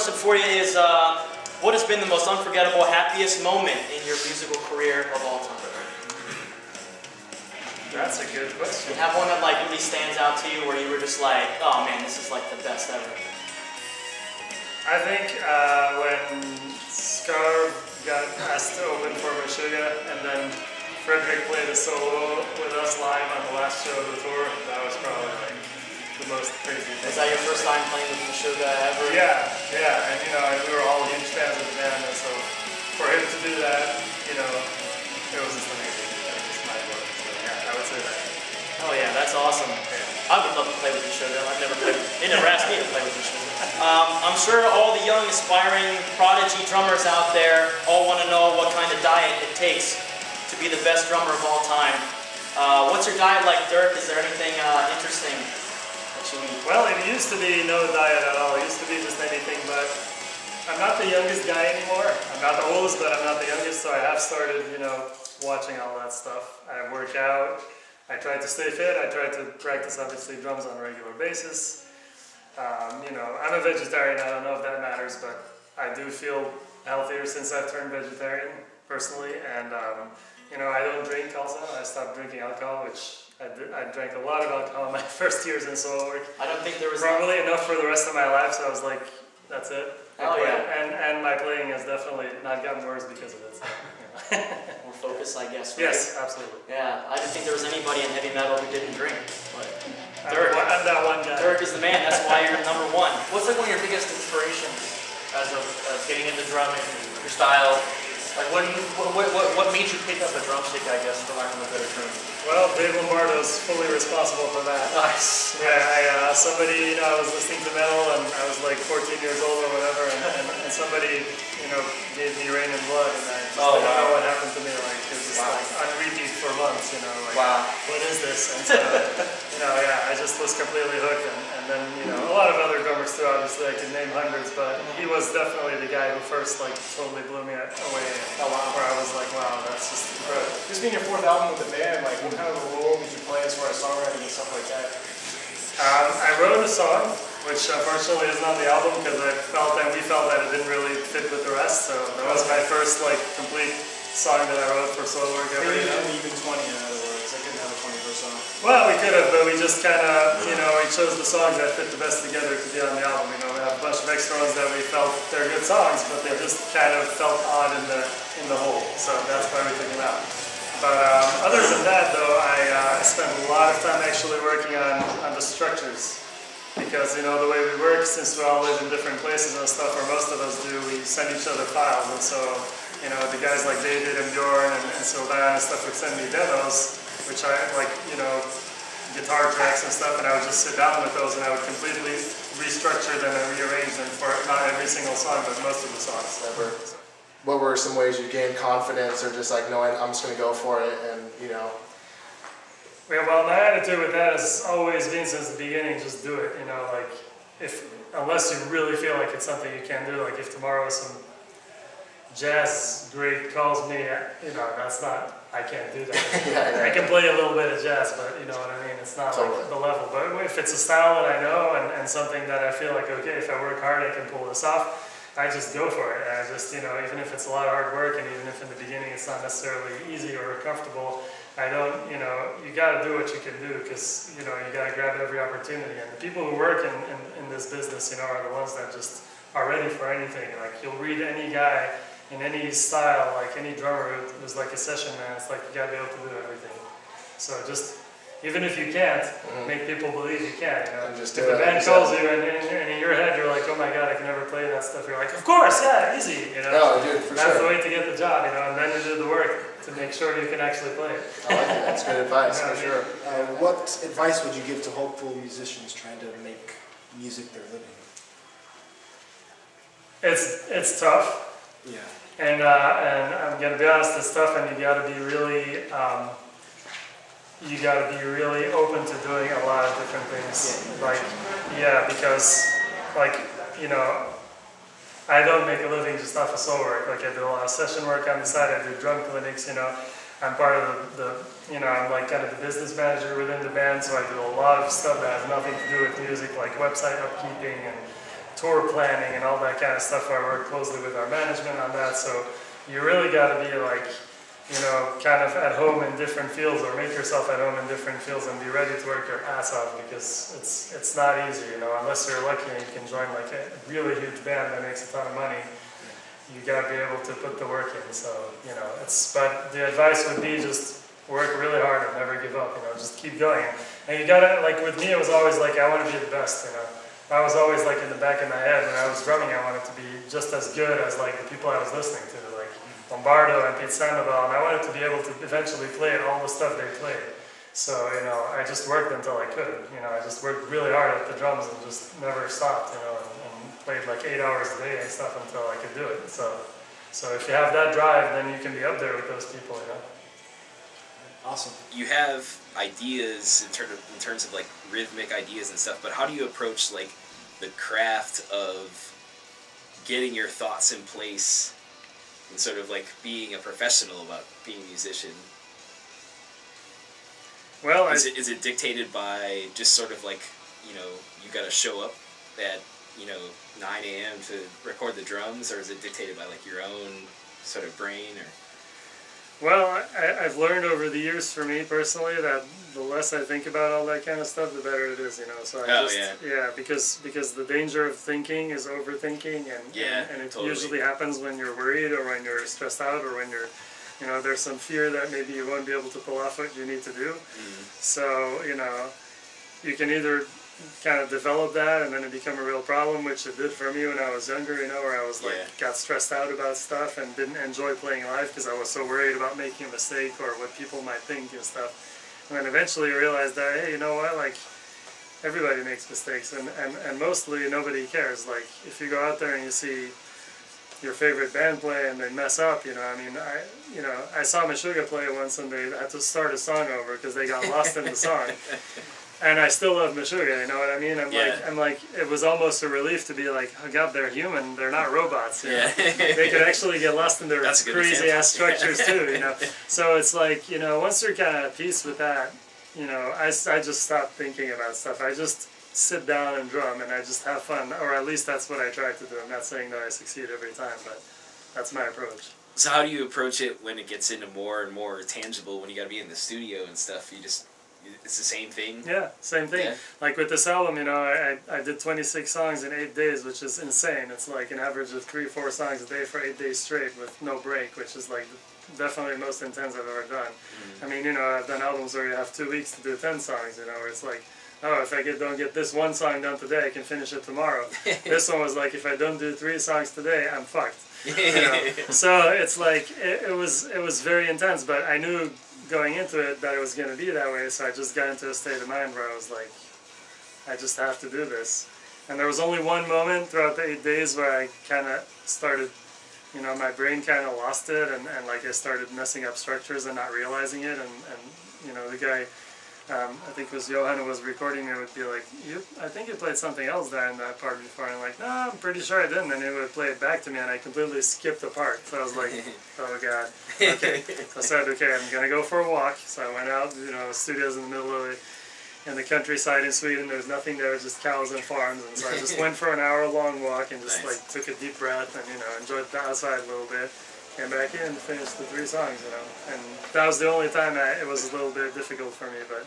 question for you is, what has been the most unforgettable, happiest moment in your musical career of all time? That's a good question. You have one that like really stands out to you where you were just like, oh man, this is like the best ever. I think when Scar got asked to open for Meshuggah, and then Frederick played a solo with us live on the last show of the tour, that was probably like the most crazy thing. Is that your first time playing with Meshuggah ever? Yeah, and you know, we were all huge fans of the band, and so for him to do that, you know, it was just amazing. I would say that. Oh yeah, that's awesome. Yeah. I would love to play with Meshuggah. I've never played. They never asked me to play with Meshuggah. I'm sure all the young, aspiring prodigy drummers out there all want to know what kind of diet it takes to be the best drummer of all time. What's your diet like, Dirk? Is there anything interesting that you eat? Well, it used to be no diet at all. It used to be just anything, but I'm not the youngest guy anymore. I'm not the oldest, but I'm not the youngest, so I have started, you know, watching all that stuff. I work out, I try to stay fit, I try to practice obviously drums on a regular basis. You know, I'm a vegetarian, I don't know if that matters, but I do feel healthier since I've turned vegetarian personally, and you know, I don't drink also. I stopped drinking alcohol, which I drank a lot of alcohol in my first years in SOILWORK. I don't think there was probably enough for the rest of my life, so I was like, that's it. Oh yeah. And my playing has definitely not gotten worse because of it. So, more focus, I guess. Right? Yes, absolutely. Yeah, I didn't think there was anybody in heavy metal who didn't drink. But Dirk, I'm that one guy. Dirk is the man. That's why you're number one. What's like one of your biggest inspirations as of getting into drumming, your style? Like what made you pick up a drumstick, I guess, for lack of a better term? Well, Dave Lombardo's fully responsible for that. Nice. Yeah, somebody, you know, I was listening to metal and I was like 14 years old or whatever, and somebody, you know, gave me Rain and Blood, and I just don't know what happened to me. Like, it was just like on repeat for months, you know, like, what is this? And so, you know, yeah, I just was completely hooked, and then, you know, a lot of other drummers too, obviously, I could name hundreds, but he was definitely the guy who first, like, totally blew me away. Oh, wow. Where I was like, wow, that's just incredible. This being your 4th album with the band, like, what kind of a role did you play as far as songwriting and stuff like that? I wrote a song, which unfortunately isn't on the album because we felt that it didn't really fit with the rest. So that was my first like complete song that I wrote for SOILWORK. Maybe even 20 in other words. I couldn't have a 21st song. Well, we could have, but we just kind of, you know, we chose the songs that fit the best together to be on the album. You know, we have a bunch of extra ones that we felt they're good songs, but they just kind of felt odd in the whole. So that's why we took them out. But other than that, though, I spent a lot of time actually working on the structures. Because, you know, the way we work, since we all live in different places and stuff, or most of us do, we send each other files. And so, you know, the guys like David and Bjorn and Sylvain and stuff would send me demos, which I, like, you know, guitar tracks and stuff, and I would just sit down with those and I would completely restructure them and rearrange them for not every single song, but most of the songs ever. What were some ways you gained confidence, or just like knowing I'm just going to go for it, and you know? Well, my attitude with that has always been since the beginning, just do it. You know, like unless you really feel like it's something you can't do. Like if tomorrow some jazz great calls me, you know, that's not. I can't do that. I can play a little bit of jazz, but you know what I mean. It's not like the level. But if it's a style that I know and something that I feel like, okay, if I work hard, I can pull this off. I just go for it. I just, you know, even if it's a lot of hard work and even if in the beginning it's not necessarily easy or comfortable, I don't, you know, you got to do what you can do because, you know, you got to grab every opportunity. And the people who work in this business, you know, are the ones that just are ready for anything. Like, you'll read any guy in any style, like any drummer who's like a session man, it's like you got to be able to do everything. So just, even if you can't, make people believe you can. You know? If the band calls you and in your head you're like, oh my god, I can never play that stuff. You're like, of course, yeah, easy. You know, no, dude, for that's the way to get the job. You know, and then you do the work to make sure you can actually play it. I like it. That's good advice, for sure. What advice would you give to hopeful musicians trying to make music their living? It's tough. Yeah. And I'm gonna be honest, it's tough, and you got to be really. You got to be really open to doing a lot of different things. Because, like, you know, I don't make a living just off of SOILWORK. Like, I do a lot of session work on the side. I do drum clinics. You know, I'm part of you know, I'm like kind of the business manager within the band. So I do a lot of stuff that has nothing to do with music, like website upkeeping and tour planning and all that kind of stuff. I work closely with our management on that, so you really got to be like, you know, kind of at home in different fields, or make yourself at home in different fields and be ready to work your ass off, because it's not easy, you know, unless you're lucky and you can join like a really huge band that makes a ton of money. You got to be able to put the work in. So, you know, but the advice would be just work really hard and never give up, you know, just keep going. And you gotta, like with me, it was always like, I want to be the best, you know. I was always like in the back of my head when I was drumming, I wanted to be just as good as like the people I was listening to, like Lombardo and Pete Sandoval, and I wanted to be able to eventually play all the stuff they played. So, you know, I just worked until I could, you know, I just worked really hard at the drums and just never stopped, you know, and played like 8 hours a day and stuff until I could do it. So if you have that drive, then you can be up there with those people, you know. Awesome. You have ideas in terms of like rhythmic ideas and stuff, but how do you approach like the craft of getting your thoughts in place and sort of like being a professional about being a musician? Well, is it dictated by just sort of like, you know, you got to show up at, you know, 9 a.m. to record the drums, or is it dictated by like your own sort of brain? Or well, I've learned over the years, for me personally, that the less I think about all that kind of stuff, the better it is, you know. So because the danger of thinking is overthinking, and it totally usually happens when you're worried or when you're stressed out or when you're, you know, there's some fear that maybe you won't be able to pull off what you need to do. So, you know, you can either kind of develop that and then it become a real problem, which it did for me when I was younger, you know, where I was like, got stressed out about stuff and didn't enjoy playing live because I was so worried about making a mistake or what people might think and stuff. And then eventually I realized that, hey, you know what, like, everybody makes mistakes, and mostly nobody cares. Like, if you go out there and you see your favorite band play and they mess up, you know, I mean, I saw Meshuggah play once and they had to start a song over because they got lost in the song. And I still love Meshuggah, you know what I mean? I'm like, it was almost a relief to be like, oh God, they're human, they're not robots. You know? They could actually get lost in their crazy ass structures too, you know? So it's like, you know, once you're kind of at peace with that, you know, I just stop thinking about stuff. I just sit down and drum and I just have fun, or at least that's what I try to do. I'm not saying that I succeed every time, but that's my approach. So how do you approach it when it gets into more and more tangible, when you got to be in the studio and stuff? It's the same thing? Yeah, same thing. Yeah. Like with this album, you know, I did 26 songs in 8 days, which is insane. It's like an average of 3-4 songs a day for 8 days straight with no break, which is like definitely the most intense I've ever done. I mean, you know, I've done albums where you have 2 weeks to do 10 songs, you know, where it's like, oh, if I don't get this one song done today, I can finish it tomorrow. This one was like, if I don't do 3 songs today, I'm fucked. You know? So it's like, it was very intense, but I knew going into it that it was going to be that way, so I just got into a state of mind where I was like, I just have to do this. And there was only one moment throughout the 8 days where I kind of started, you know, my brain kind of lost it, and like I started messing up structures and not realizing it, and you know, the guy, I think it was Johan who was recording me, would be like, I think you played something else there in that part before, and I'm like, no, I'm pretty sure I didn't, and he would play it back to me, and I completely skipped a part, so I was like, oh God, okay. So I said, okay, I'm going to go for a walk. So I went out, you know, studios in the middle of in the countryside in Sweden, there's nothing there, just cows and farms, and so I just went for an hour-long walk and just like took a deep breath and, you know, enjoyed the outside a little bit. Came back in and finished the 3 songs, you know, and that was the only time it was a little bit difficult for me, but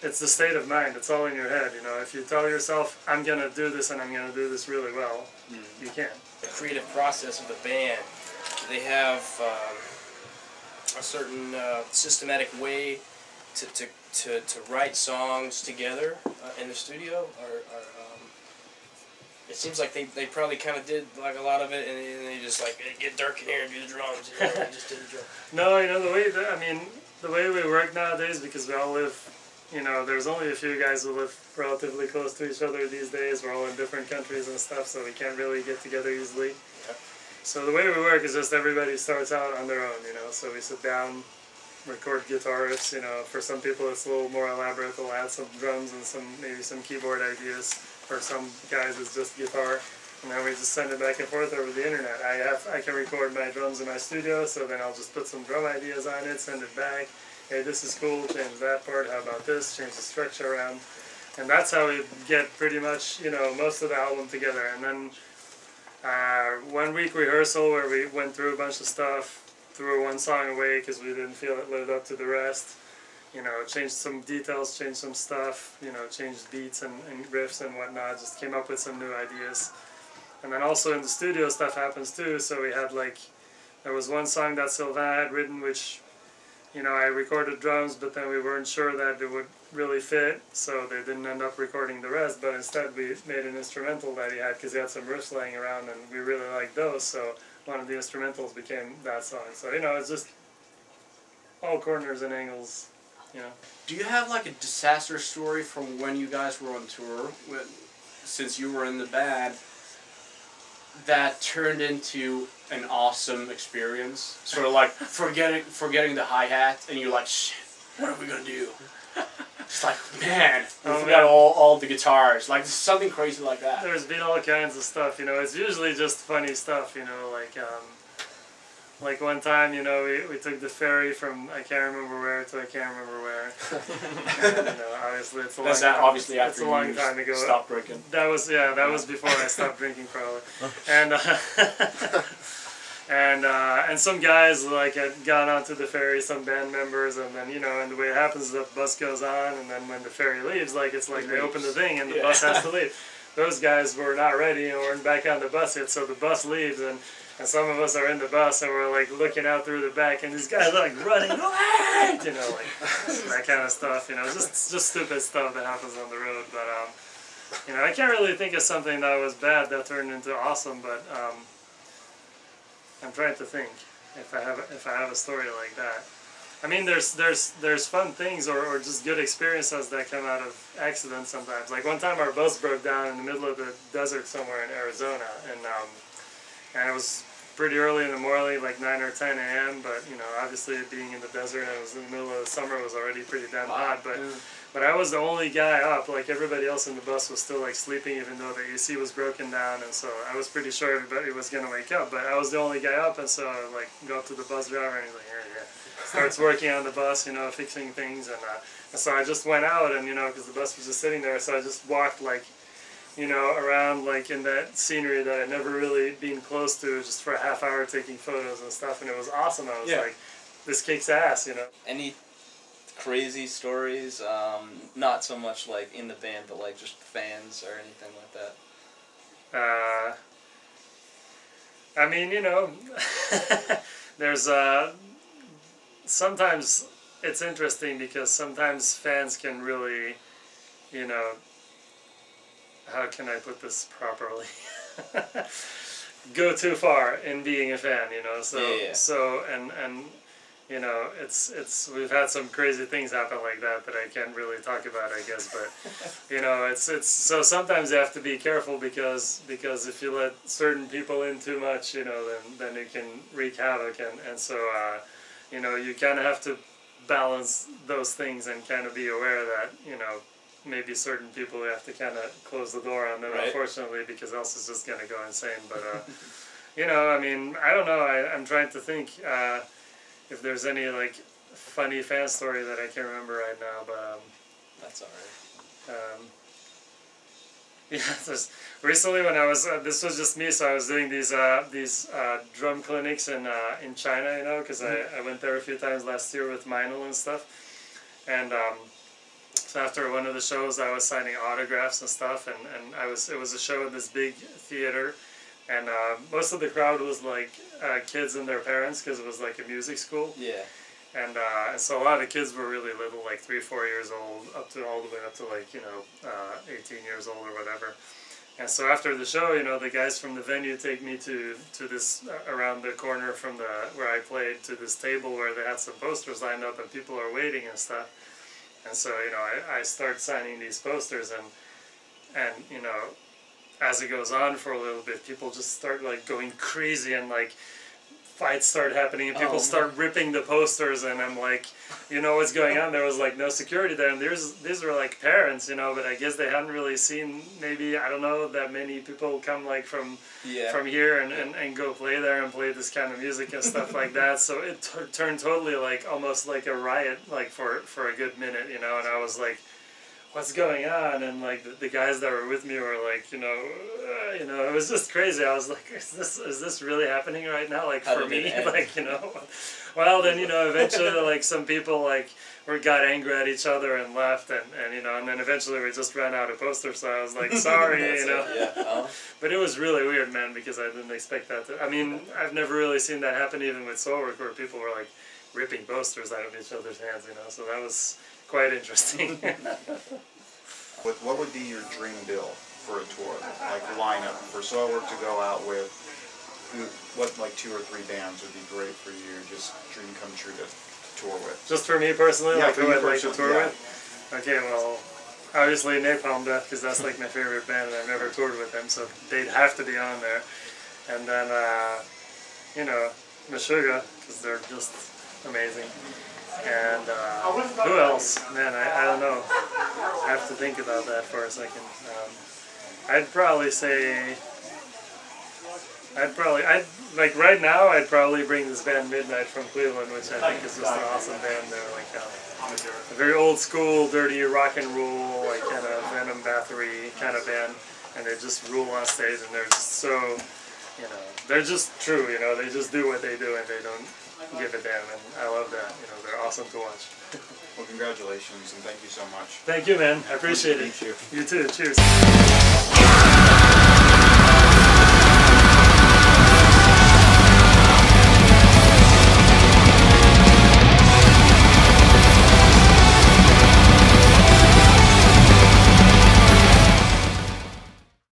it's the state of mind, it's all in your head, you know. If you tell yourself, I'm going to do this and I'm going to do this really well, you can. The creative process of the band, they have a certain systematic way to write songs together in the studio, or it seems like they probably kind of did like a lot of it, and they just like, hey, get Dirk in here and do the drums, you know, and just did the drums. No, you know, the way we work nowadays, because we all live, you know, there's only a few guys who live relatively close to each other these days. We're all in different countries and stuff, so we can't really get together easily. Yeah. So the way we work is just everybody starts out on their own, you know, so we sit down, record guitar riffs, you know. For some people it's a little more elaborate, they'll add some drums and maybe some keyboard ideas. For some guys it's just guitar, and then we just send it back and forth over the internet. I can record my drums in my studio, so then I'll just put some drum ideas on it, send it back. Hey, this is cool, change that part, how about this, change the structure around. And that's how we get pretty much, you know, most of the album together. And then 1 week rehearsal where we went through a bunch of stuff, threw one song away because we didn't feel it lived up to the rest. You know, changed some details, changed some stuff, you know, changed beats and riffs and whatnot, just came up with some new ideas. And then also in the studio stuff happens too, so we had like, there was one song that Sylvain had written which, you know, I recorded drums, but then we weren't sure that it would really fit, so they didn't end up recording the rest, but instead we made an instrumental that he had because he had some riffs laying around and we really liked those, so one of the instrumentals became that song. So, you know, it's just all corners and angles, you know. Do you have like a disaster story from when you guys were on tour, since you were in the band, that turned into an awesome experience? Sort of like forgetting the hi-hat, and you're like, shit, what are we gonna do? It's like, man, we forgot all the guitars. Like, something crazy like that. There's been all kinds of stuff, you know. It's usually just funny stuff, you know, like one time, you know, we took the ferry from I can't remember where to I can't remember where. And, you know, obviously it's a long time. Obviously after it's a long time ago. Stopped drinking. That was before I stopped drinking probably. And some guys like had gone onto the ferry, some band members, and then, you know, and the way it happens is that the bus goes on, and then when the ferry leaves, like it's like they open the thing and the bus has to leave. Those guys were not ready and weren't back on the bus yet, so the bus leaves, and some of us are in the bus and we're like looking out through the back, and these guys are like running, wait! You know, like that kind of stuff. You know, just stupid stuff that happens on the road. But you know, I can't really think of something that was bad that turned into awesome. But I'm trying to think if I have a story like that. I mean, there's fun things or just good experiences that come out of accidents sometimes. Like one time our bus broke down in the middle of the desert somewhere in Arizona, and it was pretty early in the morning, like 9 or 10 a.m. But you know, obviously being in the desert and it was in the middle of the summer, it was already pretty damn hot. But I was the only guy up. Like everybody else in the bus was still like sleeping, even though the AC was broken down, and so I was pretty sure everybody was gonna wake up. But I was the only guy up, and so I like go up to the bus driver and he's like, yeah. Starts working on the bus, you know, fixing things, and so I just went out, and you know, because the bus was just sitting there, so I just walked like, you know, around like in that scenery that I'd never really been close to, just for a half hour taking photos and stuff, and it was awesome. I was like, this kicks ass, you know. Any crazy stories? Not so much like in the band, but like just fans or anything like that. I mean, you know, there's sometimes it's interesting because sometimes fans can really, you know, how can I put this properly? Go too far in being a fan, you know. So and you know, it's we've had some crazy things happen like that I can't really talk about, I guess. But you know, it's so sometimes you have to be careful because if you let certain people in too much, you know, then it can wreak havoc, and so you know, you kind of have to balance those things and kind of be aware that, you know, maybe certain people we have to kind of close the door on them, unfortunately, because else it's just going to go insane. But, you know, I mean, I don't know. I'm trying to think if there's any, like, funny fan story that I can't remember right now, but... That's alright. Yeah, just recently when I was, this was just me, so I was doing these drum clinics in China, you know, because I went there a few times last year with Meinl and stuff, and so after one of the shows I was signing autographs and stuff, and it was a show in this big theater, and most of the crowd was like kids and their parents, because it was like a music school. Yeah. And so a lot of kids were really little, like 3 or 4 years old, all the way up to like, you know, 18 years old or whatever. And so after the show, you know, the guys from the venue take me to this around the corner from where I played, to this table where they had some posters lined up and people are waiting and stuff. And so, you know, I start signing these posters, and you know, as it goes on for a little bit, people just start like going crazy, and like fights start happening, and people start ripping the posters, and I'm like, you know what's going on? There was like no security there, and these were like parents, you know, but I guess they hadn't really seen, maybe, I don't know, that many people come like from here and go play there and play this kind of music and stuff like that. So it turned totally like almost like a riot, like for a good minute, you know, and I was like, what's going on? And like the guys that were with me were like, you know, it was just crazy. I was like, is this really happening right now? Like for me, like, you know. Well, then, you know, eventually like some people like got angry at each other and left, and you know, and then eventually we just ran out of posters. So I was like, sorry, you know. But it was really weird, man, because I didn't expect that to. I mean, I've never really seen that happen even with SOILWORK, where people were like ripping posters out of each other's hands, you know. So that was quite interesting. What would be your dream bill for a tour, like lineup for SOILWORK to go out with? What like 2 or 3 bands would be great for you? Just dream come true to tour with. Just for me personally, yeah, like who I'd like to tour with. Okay, well, obviously Napalm Death, because that's like my favorite band, and I've never toured with them, so they'd have to be on there. And then, you know, Meshuggah, because they're just amazing. And who else? Man, I don't know. I have to think about that for a second. I'd probably say, like right now, I'd probably bring this band Midnight from Cleveland, which I think is just an awesome band. They're like a very old school, dirty rock and roll, like kind of Venom Bathory kind of band, and they just rule on stage, and they're just so, you know, they're just true, you know, they just do what they do and they don't give a damn, and I love that, you know, they're awesome to watch. Well, congratulations, and thank you so much. Thank you, man. I appreciate it. Thank you. You too. Cheers.